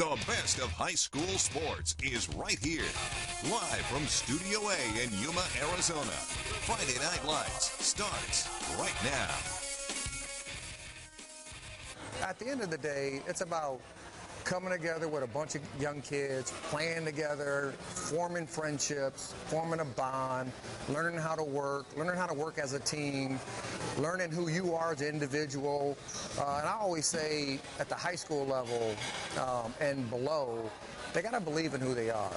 The best of high school sports is right here. Live from Studio A in Yuma, Arizona. Friday Night Lights starts right now. At the end of the day, it's about coming together with a bunch of young kids, playing together, forming friendships, forming a bond, learning how to work as a team, learning who you are as an individual. And I always say at the high school level and below, they got to believe in who they are.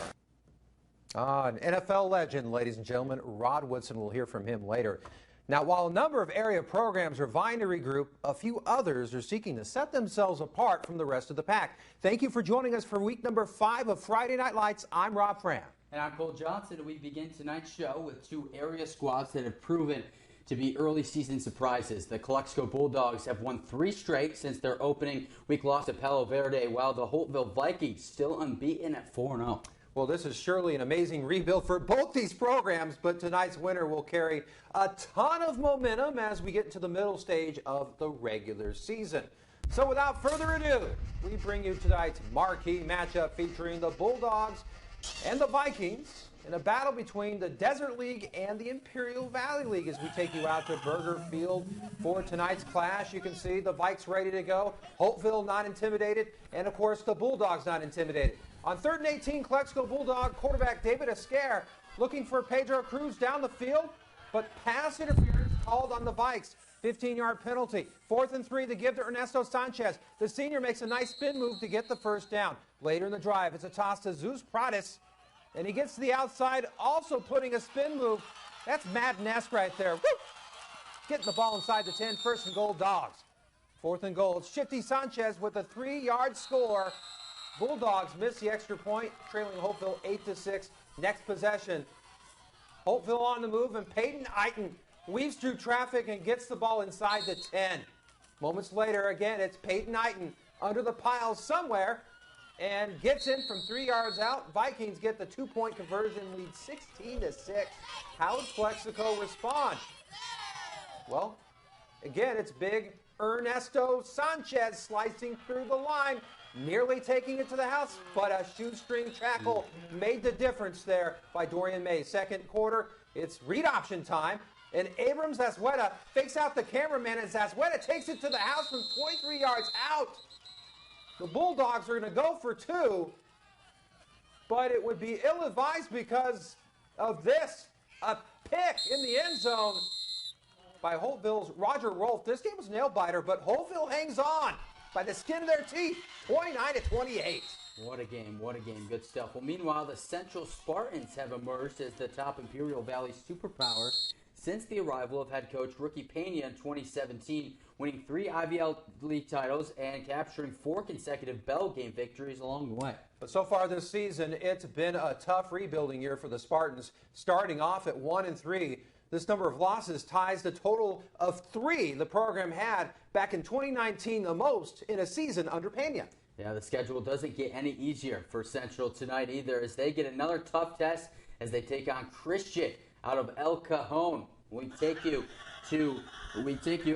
An NFL legend, ladies and gentlemen, Rod Woodson. We'll hear from him later. Now, while a number of area programs are vying to regroup, a few others are seeking to set themselves apart from the rest of the pack. Thank you for joining us for week number 5 of Friday Night Lights. I'm Rob Fram. And I'm Cole Johnson, and we begin tonight's show with two area squads that have proven to be early season surprises. The Calexico Bulldogs have won 3 straight since their opening week loss to Palo Verde, while the Holtville Vikings still unbeaten at 4-0. Well, this is surely an amazing rebuild for both these programs, but tonight's winner will carry a ton of momentum as we get into the middle stage of the regular season. So without further ado, we bring you tonight's marquee matchup featuring the Bulldogs and the Vikings in a battle between the Desert League and the Imperial Valley League as we take you out to Burger Field for tonight's clash. You can see the Vikes ready to go, Holtville not intimidated, and of course the Bulldogs not intimidated. On 3rd and 18, Calexico Bulldog quarterback David Esquer looking for Pedro Cruz down the field, but pass interference called on the Vikes. 15-yard penalty. 4th and 3 to give to Ernesto Sanchez. The senior makes a nice spin move to get the first down. Later in the drive, it's a toss to Zeus Pratis, and he gets to the outside, also putting a spin move. That's Matt Ness right there. Woo! Getting the ball inside the 10, 1st and goal, Dogs. 4th and goal, it's Shifty Sanchez with a 3-yard score. Bulldogs miss the extra point, trailing Holtville 8-6. Next possession, Holtville on the move, and Peyton Eiton weaves through traffic and gets the ball inside the 10. Moments later, again, it's Peyton Eiton under the pile somewhere and gets in from 3 yards out. Vikings get the 2-point conversion, lead 16-6. How does Calexico respond? Well, again, it's big Ernesto Sanchez slicing through the line, nearly taking it to the house, but a shoestring tackle made the difference there by Dorian May. Second quarter, it's read option time, and Abrams Zazueta fakes out the cameraman, and Zazueta takes it to the house from 23 yards out. The Bulldogs are going to go for 2, but it would be ill-advised because of this. A pick in the end zone by Holtville's Roger Rolfe. This game was a nail-biter, but Holtville hangs on by the skin of their teeth, 29-28. What a game, what a game. Good stuff. Well, meanwhile, the Central Spartans have emerged as the top Imperial Valley superpower since the arrival of head coach Ricky Pena in 2017, winning 3 IVL League titles and capturing 4 consecutive Bell game victories along the way. But so far this season, it's been a tough rebuilding year for the Spartans, starting off at 1-3. This number of losses ties the total of 3 the program had back in 2019, the most in a season under Pena. Yeah, the schedule doesn't get any easier for Central tonight either, as they get another tough test as they take on Christian out of El Cajon. We take you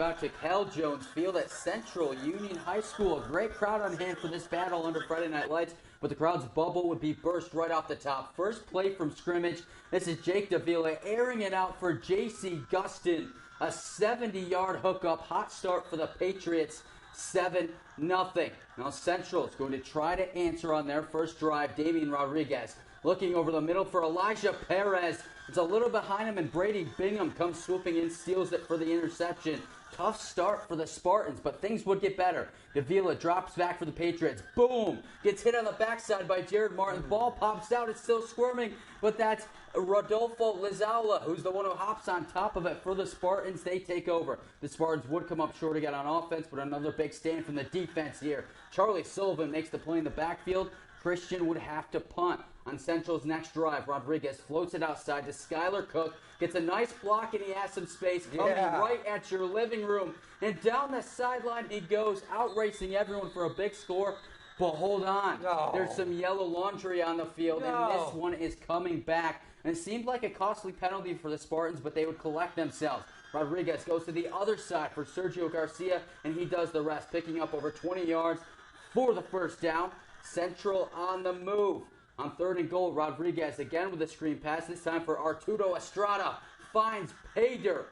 out to Cal Jones Field at Central Union High School. A great crowd on hand for this battle under Friday Night Lights, but the crowd's bubble would be burst right off the top. First play from scrimmage. This is Jake Davila airing it out for J.C. Gustin. A 70-yard hookup. Hot start for the Patriots. 7-0. Now Central is going to try to answer on their first drive. Damian Rodriguez looking over the middle for Elijah Perez. It's a little behind him, and Brady Bingham comes swooping in, steals it for the interception. Tough start for the Spartans, but things would get better. Davila drops back for the Patriots. Boom! Gets hit on the backside by Jared Martin. Ball pops out. It's still squirming, but that's Rodolfo Lizaula, who's the one who hops on top of it for the Spartans. They take over. The Spartans would come up short again on offense, but another big stand from the defense here. Charlie Sullivan makes the play in the backfield. Christian would have to punt. On Central's next drive, Rodriguez floats it outside to Skylar Cook. Gets a nice block, and he has some space coming right at your living room. And down the sideline he goes, outracing everyone for a big score. But hold on. No. There's some yellow laundry on the field, and this one is coming back. And it seemed like a costly penalty for the Spartans, but they would collect themselves. Rodriguez goes to the other side for Sergio Garcia, and he does the rest, picking up over 20 yards for the first down. Central on the move. On 3rd and goal, Rodriguez again with a screen pass. This time for Arturo Estrada. Finds Payder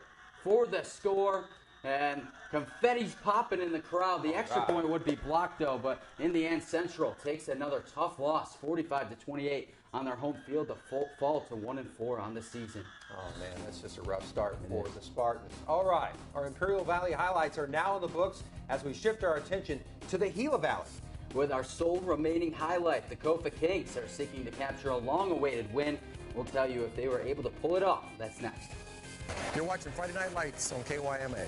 for the score. And confetti's popping in the crowd. The extra point would be blocked, though. But in the end, Central takes another tough loss, 45-28 on their home field to fall to 1-4 on the season. Oh, man, that's just a rough start for the Spartans. All right, our Imperial Valley highlights are now in the books as we shift our attention to the Gila Valley. With our sole remaining highlight, the Kofa Kings are seeking to capture a long-awaited win. We'll tell you if they were able to pull it off. That's next. You're watching Friday Night Lights on KYMA.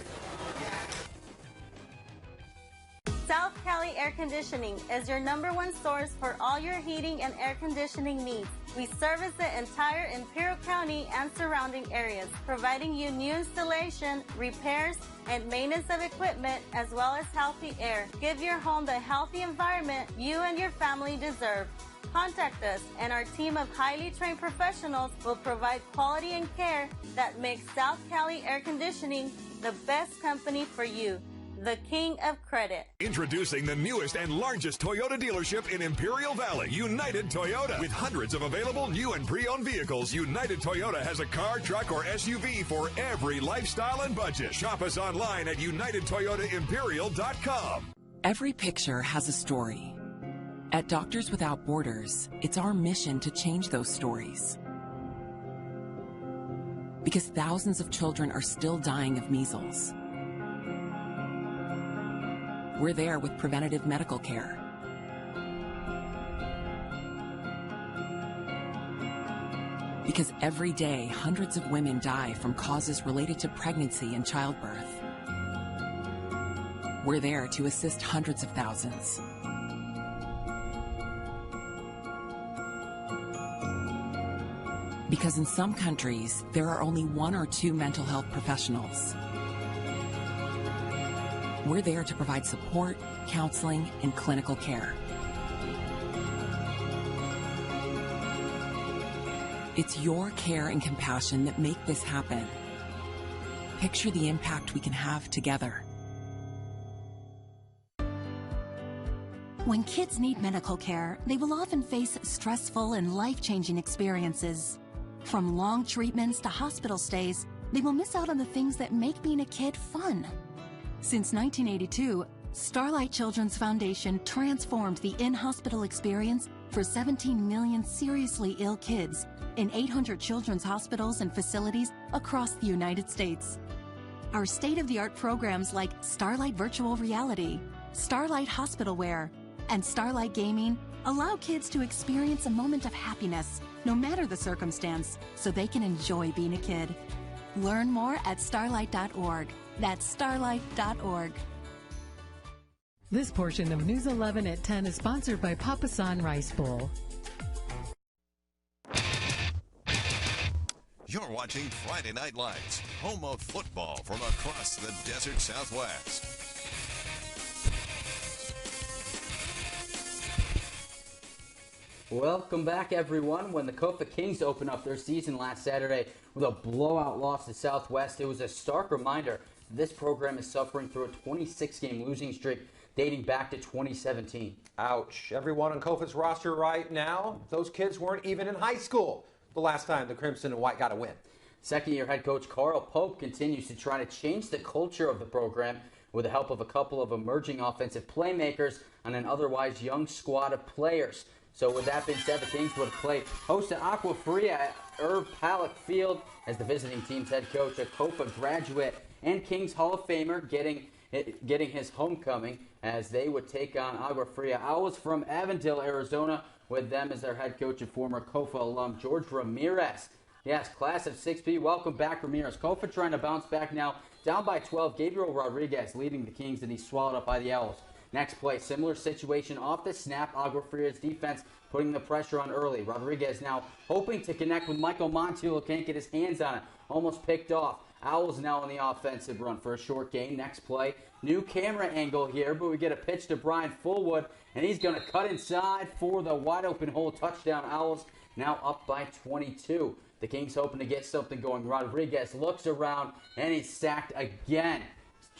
South Cali Air Conditioning is your #1 source for all your heating and air conditioning needs. We service the entire Imperial County and surrounding areas, providing you new installation, repairs, and maintenance of equipment, as well as healthy air. Give your home the healthy environment you and your family deserve. Contact us, and our team of highly trained professionals will provide quality and care that makes South Cali Air Conditioning the best company for you. The King of Credit. Introducing the newest and largest Toyota dealership in Imperial Valley, United Toyota. With hundreds of available new and pre-owned vehicles, United Toyota has a car, truck, or SUV for every lifestyle and budget. Shop us online at UnitedToyotaImperial.com. Every picture has a story. At Doctors Without Borders, it's our mission to change those stories. Because thousands of children are still dying of measles. We're there with preventative medical care. Because every day, hundreds of women die from causes related to pregnancy and childbirth. We're there to assist hundreds of thousands. Because in some countries, there are only 1 or 2 mental health professionals. We're there to provide support, counseling, and clinical care. It's your care and compassion that make this happen. Picture the impact we can have together. When kids need medical care, they will often face stressful and life-changing experiences. From long treatments to hospital stays, they will miss out on the things that make being a kid fun. Since 1982, Starlight Children's Foundation transformed the in-hospital experience for 17 million seriously ill kids in 800 children's hospitals and facilities across the United States. Our state-of-the-art programs like Starlight Virtual Reality, Starlight Hospital Wear, and Starlight Gaming allow kids to experience a moment of happiness, no matter the circumstance, so they can enjoy being a kid. Learn more at starlight.org. That's starlight.org. This portion of News 11 at 10 is sponsored by Papasan Rice Bowl. You're watching Friday Night Lights, home of football from across the desert Southwest. Welcome back, everyone. When the Kofa Kings opened up their season last Saturday with a blowout loss to Southwest, it was a stark reminder this program is suffering through a 26-game losing streak dating back to 2017. Ouch. Everyone on Kofa's roster right now, those kids weren't even in high school the last time the Crimson and White got a win. Second-year head coach Carl Pope continues to try to change the culture of the program with the help of a couple of emerging offensive playmakers and an otherwise young squad of players. So with that being said, the Kings would play host to Aqua Fria at Irv Palak Field as the visiting team's head coach, a Kofa graduate and Kings Hall of Famer, getting his homecoming as they would take on Agua Fria Owls from Avondale, Arizona, with them as their head coach and former Kofa alum George Ramirez. Yes, class of 6B, welcome back, Ramirez. Kofa trying to bounce back now, down by 12. Gabriel Rodriguez leading the Kings, and he's swallowed up by the Owls. Next play, similar situation off the snap. Agua Fria's defense putting the pressure on early. Rodriguez now hoping to connect with Michael Montiel, who can't get his hands on it. Almost picked off. Owls now on the offensive run for a short gain. Next play, new camera angle here, but we get a pitch to Brian Fullwood, and he's going to cut inside for the wide open hole. Touchdown, Owls now up by 22. The Kings hoping to get something going. Rodriguez looks around, and he's sacked again.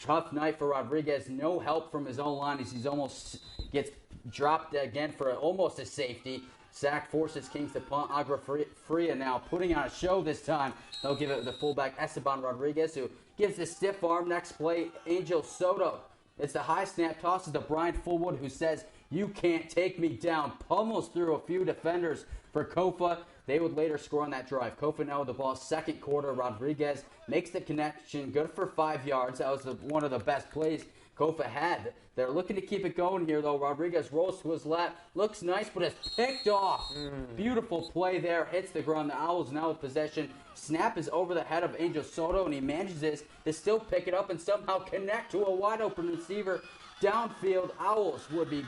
Tough night for Rodriguez. No help from his own line as he almost gets dropped again for almost a safety. Sack forces Kings to punt. Agua Fria now putting on a show this time. They'll give it to the fullback Esteban Rodriguez, who gives the stiff arm. Next play, Angel Soto. It's the high snap, tosses to Brian Fullwood, who says, "You can't take me down." Pummels through a few defenders for Kofa. They would later score on that drive. Kofa now with the ball, second quarter. Rodriguez makes the connection, good for 5 yards. That was one of the best plays Kofa had. They're looking to keep it going here, though. Rodriguez rolls to his left, looks nice, but it's picked off. Beautiful play there, hits the ground. The Owls now with possession. Snap is over the head of Angel Soto, and he manages to still pick it up and somehow connect to a wide-open receiver downfield. Owls would be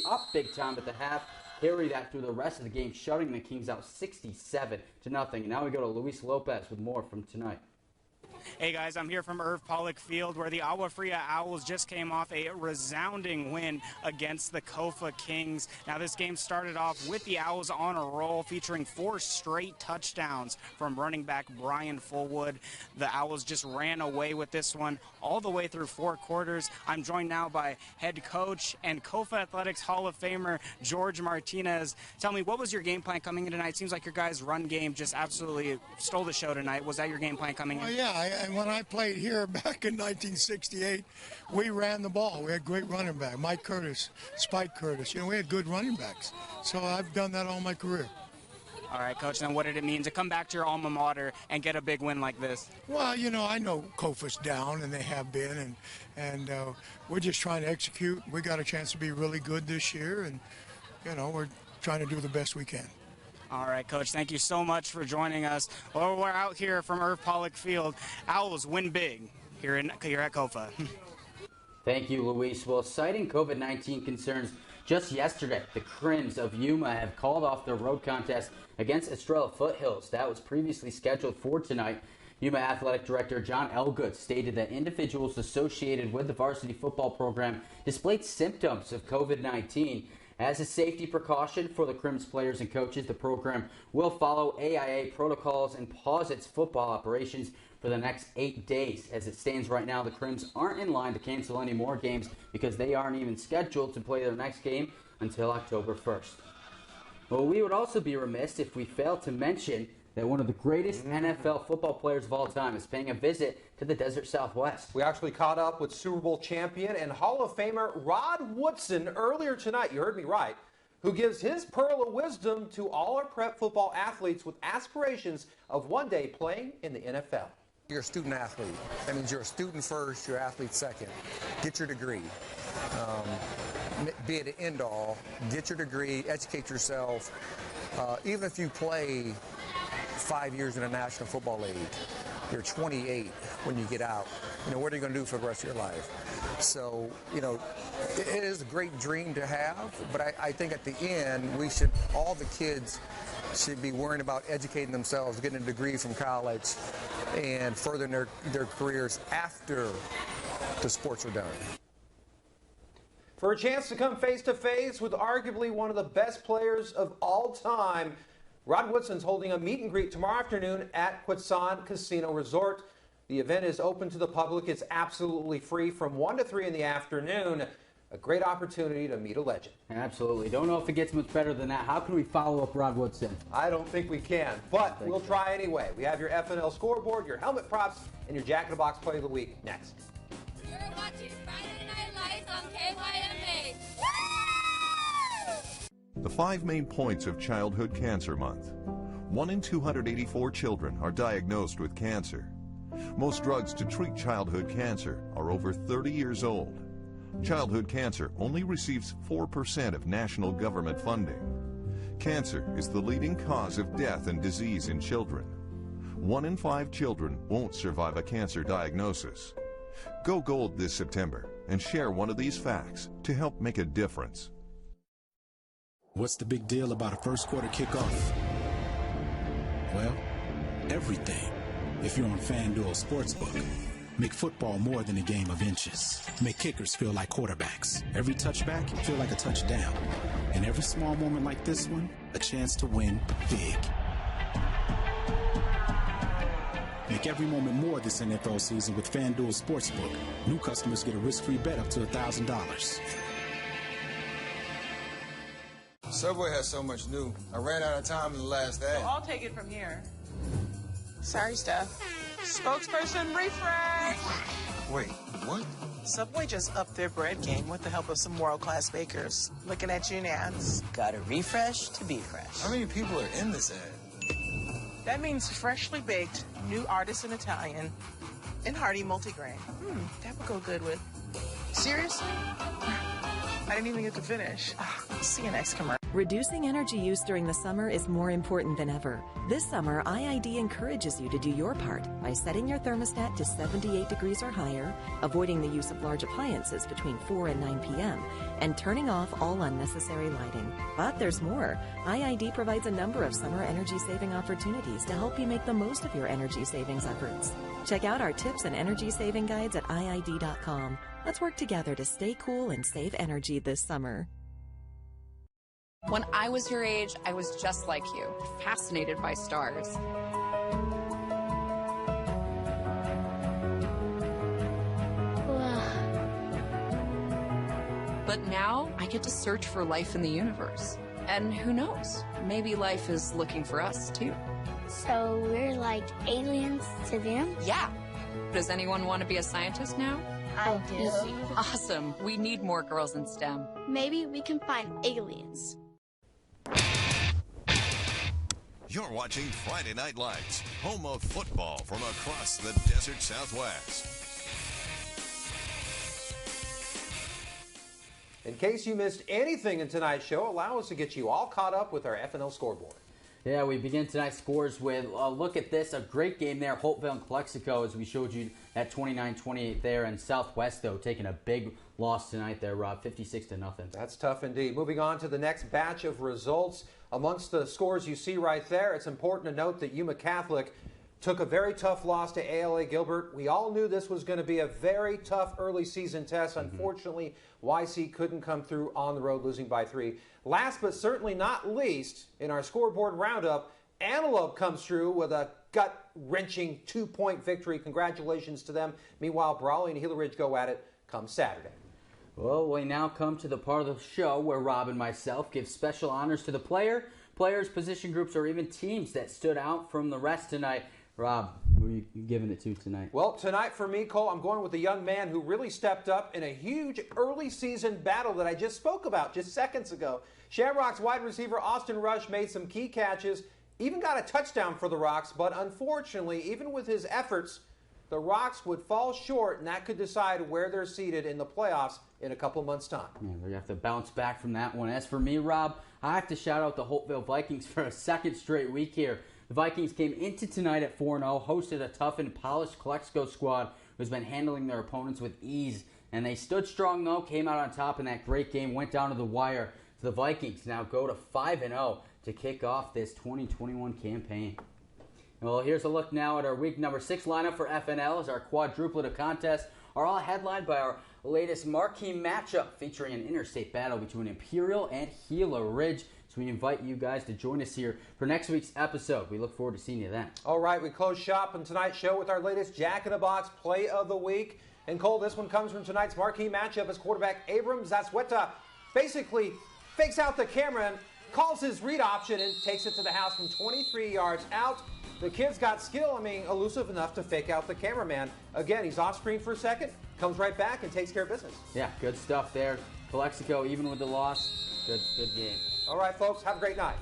up big time at the half. Carry that through the rest of the game, shutting the Kings out 67-0. Now we go to Luis Lopez with more from tonight. Hey guys, I'm here from Irv Pollock Field where the Agua Fria Owls just came off a resounding win against the Kofa Kings. Now this game started off with the Owls on a roll, featuring 4 straight touchdowns from running back Brian Fullwood. The Owls just ran away with this one all the way through 4 quarters. I'm joined now by head coach and Kofa Athletics Hall of Famer George Martinez. Tell me, what was your game plan coming in tonight? Seems like your guys' run game just absolutely stole the show tonight. Was that your game plan coming in? Well, yeah. And when I played here back in 1968, we ran the ball. We had great running back, Mike Curtis, Spike Curtis. We had good running backs. So I've done that all my career. All right, Coach, then what did it mean to come back to your alma mater and get a big win like this? Well, I know Kofa's down, and they have been, and we're just trying to execute. We got a chance to be really good this year, and, we're trying to do the best we can. All right, Coach, thank you so much for joining us. Well, we're out here from Irv Pollock Field. Owls win big here at Kofa. Thank you, Luis. Well, citing COVID-19 concerns, just yesterday, the Crims of Yuma have called off their road contest against Estrella Foothills. That was previously scheduled for tonight. Yuma Athletic Director John Elgood stated that individuals associated with the varsity football program displayed symptoms of COVID-19. As a safety precaution for the Crims players and coaches, the program will follow AIA protocols and pause its football operations for the next 8 days. As it stands right now, the Crims aren't in line to cancel any more games because they aren't even scheduled to play their next game until October 1st. Well, we would also be remiss if we failed to mention that one of the greatest NFL football players of all time is paying a visit to the Desert Southwest. We actually caught up with Super Bowl champion and Hall of Famer Rod Woodson earlier tonight, you heard me right, who gives his pearl of wisdom to all our prep football athletes with aspirations of one day playing in the NFL. You're a student athlete. That means you're a student first, you're athlete second. Get your degree. Be it an end all, get your degree, educate yourself. Even if you play 5 years in the National Football League, you're 28 when you get out. What are you going to do for the rest of your life? So, it is a great dream to have, but I think at the end, all the kids should be worrying about educating themselves, getting a degree from college, and furthering their careers after the sports are done. For a chance to come face-to-face with arguably one of the best players of all time, Rod Woodson's holding a meet and greet tomorrow afternoon at Quezon Casino Resort. The event is open to the public. It's absolutely free from 1 to 3 in the afternoon. A great opportunity to meet a legend. Absolutely. Don't know if it gets much better than that. How can we follow up Rod Woodson? I don't think we can, but we'll try anyway. We have your FNL scoreboard, your helmet props, and your Jack in the Box Play of the Week next. You're watching Friday Night Lights on KYMA. The 5 main points of Childhood Cancer Month. 1 in 284 children are diagnosed with cancer. Most drugs to treat childhood cancer are over 30 years old. Childhood cancer only receives 4% of national government funding. Cancer is the leading cause of death and disease in children. 1 in 5 children won't survive a cancer diagnosis. Go gold this September and share one of these facts to help make a difference. What's the big deal about a first quarter kickoff? Well, everything. If you're on FanDuel Sportsbook, make football more than a game of inches. Make kickers feel like quarterbacks. Every touchback feel like a touchdown. And every small moment like this one, a chance to win big. Make every moment more this NFL season with FanDuel Sportsbook. New customers get a risk-free bet up to $1,000. Subway has so much new. I ran out of time in the last ad. I'll take it from here. Sorry, Steph. Spokesperson refresh. Wait, what? Subway just upped their bread game with the help of some world-class bakers. Looking at you, Nance. Got to refresh to be fresh. How many people are in this ad? That means freshly baked, new artisan Italian, and hearty multigrain. That would go good with. Seriously? I didn't even get to finish. See you next commercial. Reducing energy use during the summer is more important than ever. This summer, IID encourages you to do your part by setting your thermostat to 78 degrees or higher, avoiding the use of large appliances between 4 and 9 p.m., and turning off all unnecessary lighting. But there's more. IID provides a number of summer energy-saving opportunities to help you make the most of your energy savings efforts. Check out our tips and energy saving guides at IID.com. Let's work together to stay cool and save energy this summer. When I was your age, I was just like you, fascinated by stars. But now I get to search for life in the universe. And who knows, maybe life is looking for us too. So we're like aliens to them? Yeah. Does anyone want to be a scientist now? I do. Awesome. We need more girls in STEM. Maybe we can find aliens. You're watching Friday Night Lights, home of football from across the desert Southwest. In case you missed anything in tonight's show, allow us to get you all caught up with our FNL scoreboard. Yeah, we begin tonight's scores with look at this, a great game there, Holtville and Calexico, as we showed you at 29-28 there, and Southwest, though, taking a big loss tonight there, Rob, 56-0. That's tough indeed. Moving on to the next batch of results. Amongst the scores you see right there, it's important to note that Yuma Catholic took a very tough loss to ALA Gilbert. We all knew this was going to be a very tough early season test. Unfortunately, YC couldn't come through on the road, losing by 3. Last but certainly not least, in our scoreboard roundup, Antelope comes through with a gut-wrenching 2-point victory. Congratulations to them. Meanwhile, Brawley and Gila Ridge go at it come Saturday. Well, we now come to the part of the show where Rob and myself give special honors to the players, position groups, or even teams that stood out from the rest tonight. Rob, who are you giving it to tonight? Well, tonight for me, Cole, I'm going with a young man who really stepped up in a huge early season battle that I just spoke about just seconds ago. Shamrock's wide receiver Austin Rush made some key catches, even got a touchdown for the Rocks, but unfortunately, even with his efforts, the Rocks would fall short, and that could decide where they're seated in the playoffs in a couple months' time. Yeah, we have to bounce back from that one. As for me, Rob, I have to shout out the Holtville Vikings for a second straight week here. The Vikings came into tonight at 4-0, hosted a tough and polished Calexico squad who's been handling their opponents with ease. And they stood strong, though, came out on top in that great game, went down to the wire. So the Vikings now go to 5-0 to kick off this 2021 campaign. Well, here's a look now at our week number 6 lineup for FNL as our quadruplet of contests are all headlined by our latest marquee matchup featuring an interstate battle between Imperial and Gila Ridge. So we invite you guys to join us here for next week's episode. We look forward to seeing you then. All right, we close shop on tonight's show with our latest Jack in the Box play of the week. And Cole, this one comes from tonight's marquee matchup as quarterback Abram Zasweta basically fakes out the camera and calls his read option and takes it to the house from 23 yards out. The kid's got skill, elusive enough to fake out the cameraman. Again, he's off screen for a second, comes right back and takes care of business. Yeah, good stuff there. Calexico, even with the loss, good game. All right, folks, have a great night.